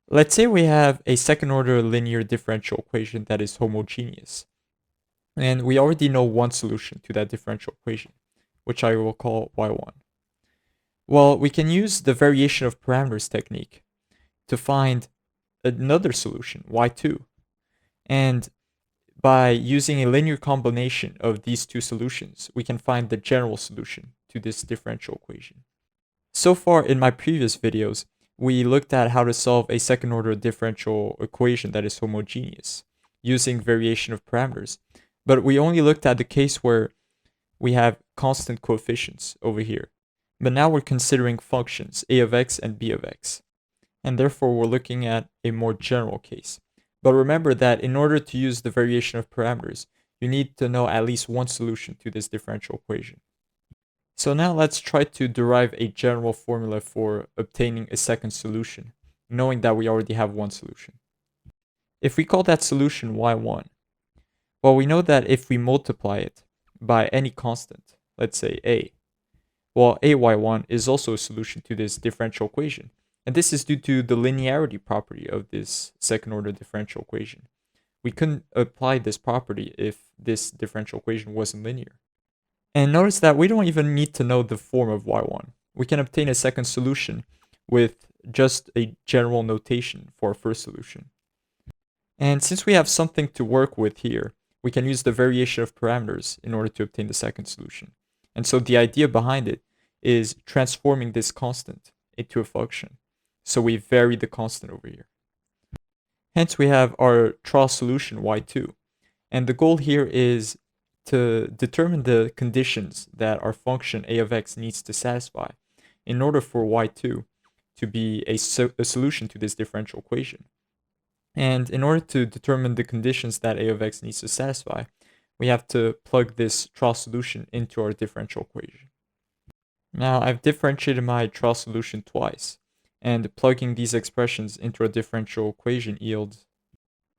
Let's say we have a second order linear differential equation that is homogeneous. And we already know one solution to that differential equation, which I will call y1. Well, we can use the variation of parameters technique to find another solution, y2. And by using a linear combination of these two solutions, we can find the general solution to this differential equation. So far in my previous videos, we looked at how to solve a second order differential equation that is homogeneous using variation of parameters. But we only looked at the case where we have constant coefficients over here. But now we're considering functions a of x and b of x. And therefore we're looking at a more general case. But remember that in order to use the variation of parameters, you need to know at least one solution to this differential equation. So now let's try to derive a general formula for obtaining a second solution, knowing that we already have one solution. If we call that solution y1, well, we know that if we multiply it by any constant, let's say a, well, ay1 is also a solution to this differential equation. And this is due to the linearity property of this second order differential equation. We couldn't apply this property if this differential equation wasn't linear. And notice that we don't even need to know the form of y1. We can obtain a second solution with just a general notation for our first solution. And since we have something to work with here, we can use the variation of parameters in order to obtain the second solution. And so the idea behind it is transforming this constant into a function. So we vary the constant over here. Hence we have our trial solution y2. And the goal here is to determine the conditions that our function a of x needs to satisfy in order for y2 to be a solution to this differential equation. And in order to determine the conditions that a of x needs to satisfy, we have to plug this trial solution into our differential equation. Now I've differentiated my trial solution twice, and plugging these expressions into a differential equation yields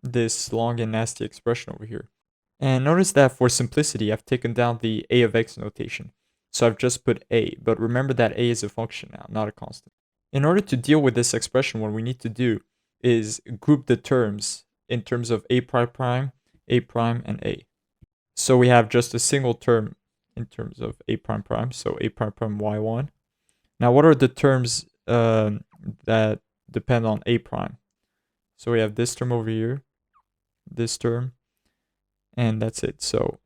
this long and nasty expression over here. And notice that for simplicity, I've taken down the a of x notation. So I've just put a, but remember that a is a function now, not a constant. In order to deal with this expression, what we need to do is group the terms in terms of a prime, and a. So we have just a single term in terms of a prime, so a prime y1. Now what are the terms that depend on a prime? So we have this term over here, this term, and that's it. So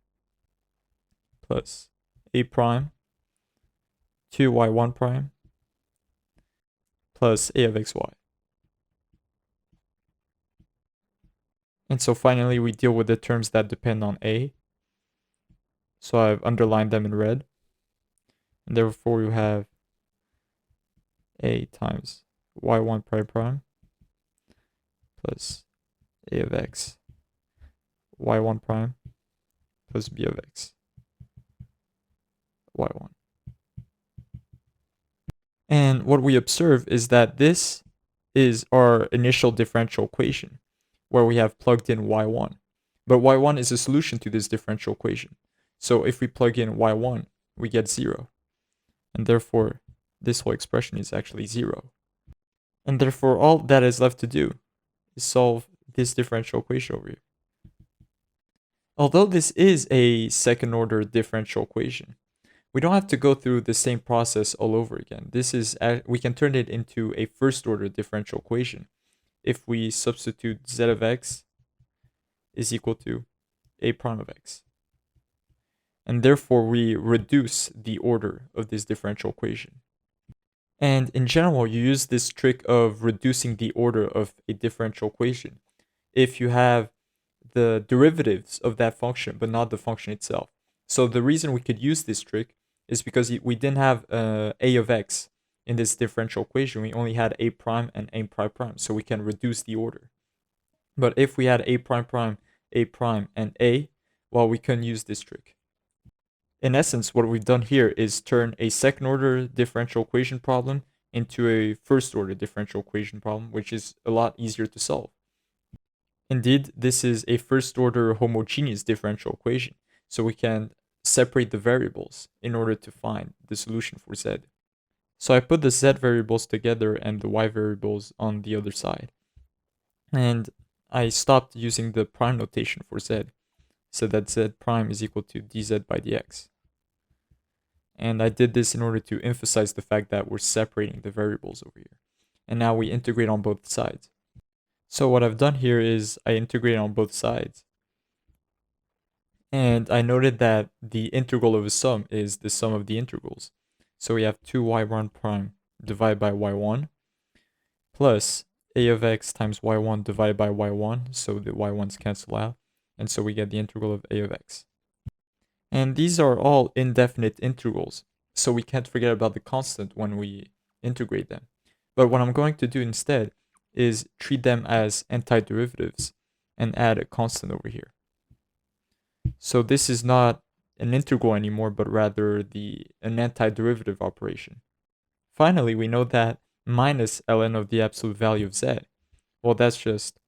plus a prime 2y1 prime plus a of xy. And so finally we deal with the terms that depend on a. So I've underlined them in red. And therefore we have a times y1 prime plus a of x y1 prime plus b of x y1. And what we observe is that this is our initial differential equation where we have plugged in y1. But y1 is a solution to this differential equation. So if we plug in y1, we get 0. And therefore, this whole expression is actually 0. And therefore, all that is left to do is solve this differential equation over here. Although this is a second order differential equation, we don't have to go through the same process all over again. We can turn it into a first order differential equation if we substitute z of x is equal to a prime of x. And therefore we reduce the order of this differential equation. And in general, you use this trick of reducing the order of a differential equation if you have the derivatives of that function but not the function itself. So the reason we could use this trick is because we didn't have a of x in this differential equation. We only had a prime and a prime, so we can reduce the order. But if we had a prime, and a, well, we couldn't use this trick. In essence, what we've done here is turn a second order differential equation problem into a first order differential equation problem, which is a lot easier to solve. Indeed, this is a first order homogeneous differential equation, so we can separate the variables in order to find the solution for z. So I put the z variables together and the y variables on the other side. And I stopped using the prime notation for z, so that z prime is equal to dz by dx. And I did this in order to emphasize the fact that we're separating the variables over here. And now we integrate on both sides. So what I've done here is I integrate on both sides. And I noted that the integral of a sum is the sum of the integrals. So we have 2y1 prime divided by y1 plus a of x times y1 divided by y1. So the y1's cancel out. And so we get the integral of a of x. And these are all indefinite integrals, so we can't forget about the constant when we integrate them. But what I'm going to do instead is treat them as antiderivatives and add a constant over here. So this is not an integral anymore, but rather an antiderivative operation. Finally, we know that minus ln of the absolute value of z, well, that's just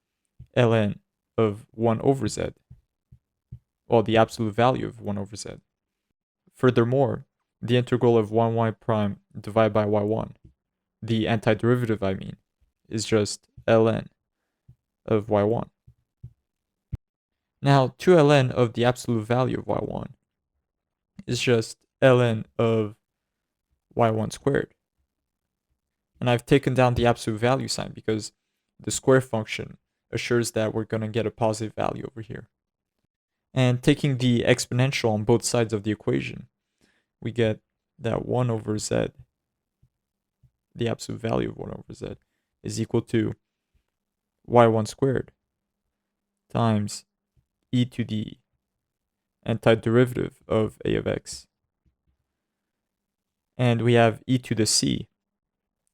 ln of 1 over z. Well, the absolute value of 1 over z. Furthermore, the integral of 1y prime divided by y1, the antiderivative I mean, is just ln of y1. Now, 2ln of the absolute value of y1 is just ln of y1 squared. And I've taken down the absolute value sign because the square function assures that we're going to get a positive value over here. And taking the exponential on both sides of the equation, we get that 1 over z, the absolute value of 1 over z, is equal to y1 squared times e to the antiderivative of a of x. And we have e to the c,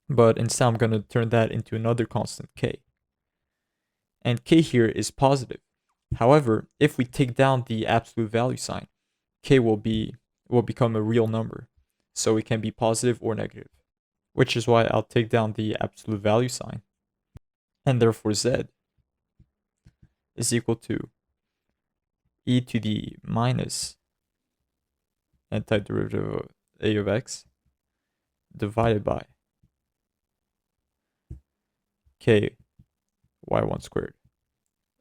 but instead I'm going to turn that into another constant, k. And k here is positive. However, if we take down the absolute value sign, k will become a real number. So it can be positive or negative, which is why I'll take down the absolute value sign. And therefore z is equal to e to the minus antiderivative of a of x divided by k y1 squared.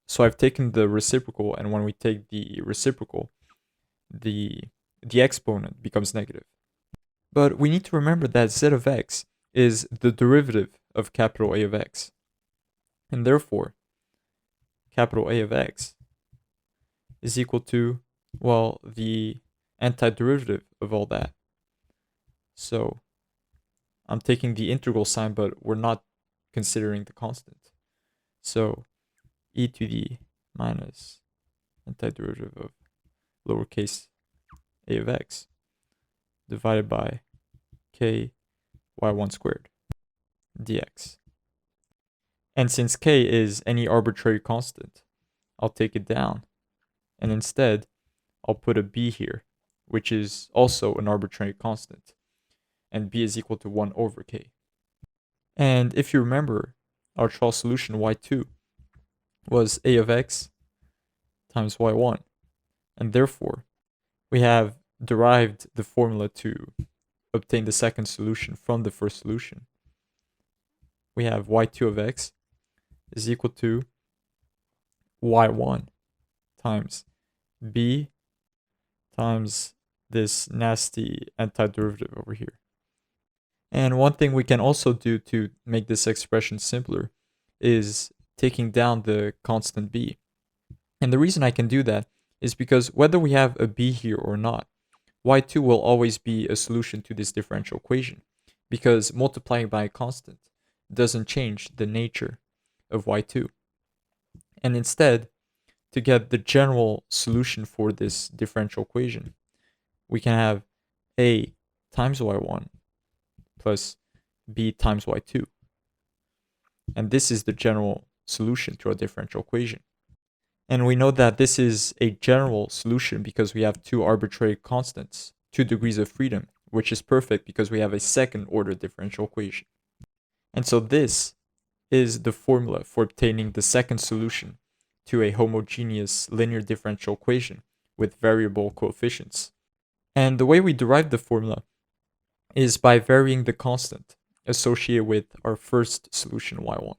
So I've taken the reciprocal, and when we take the reciprocal, the exponent becomes negative. But we need to remember that z of x is the derivative of capital A of x. And therefore, capital A of x is equal to, well, the antiderivative of all that. So I'm taking the integral sign, but we're not considering the constant. So e to the minus antiderivative of lowercase a of x divided by k y1 squared dx. And since k is any arbitrary constant, I'll take it down, and instead I'll put a b here, which is also an arbitrary constant, and b is equal to 1 over k. And if you remember, our trial solution y2 was a of x times y1, and therefore we have derived the formula to obtain the second solution from the first solution. We have y2 of x is equal to y1 times b times this nasty antiderivative over here. And one thing we can also do to make this expression simpler is taking down the constant b. And the reason I can do that is because whether we have a b here or not, y2 will always be a solution to this differential equation, because multiplying by a constant doesn't change the nature of y2. And instead, to get the general solution for this differential equation, we can have a times y1 plus b times y2. And this is the general solution to our differential equation. And we know that this is a general solution because we have two arbitrary constants, 2 degrees of freedom, which is perfect because we have a second order differential equation. And so this is the formula for obtaining the second solution to a homogeneous linear differential equation with variable coefficients. And the way we derive the formula is by varying the constant associated with our first solution y1.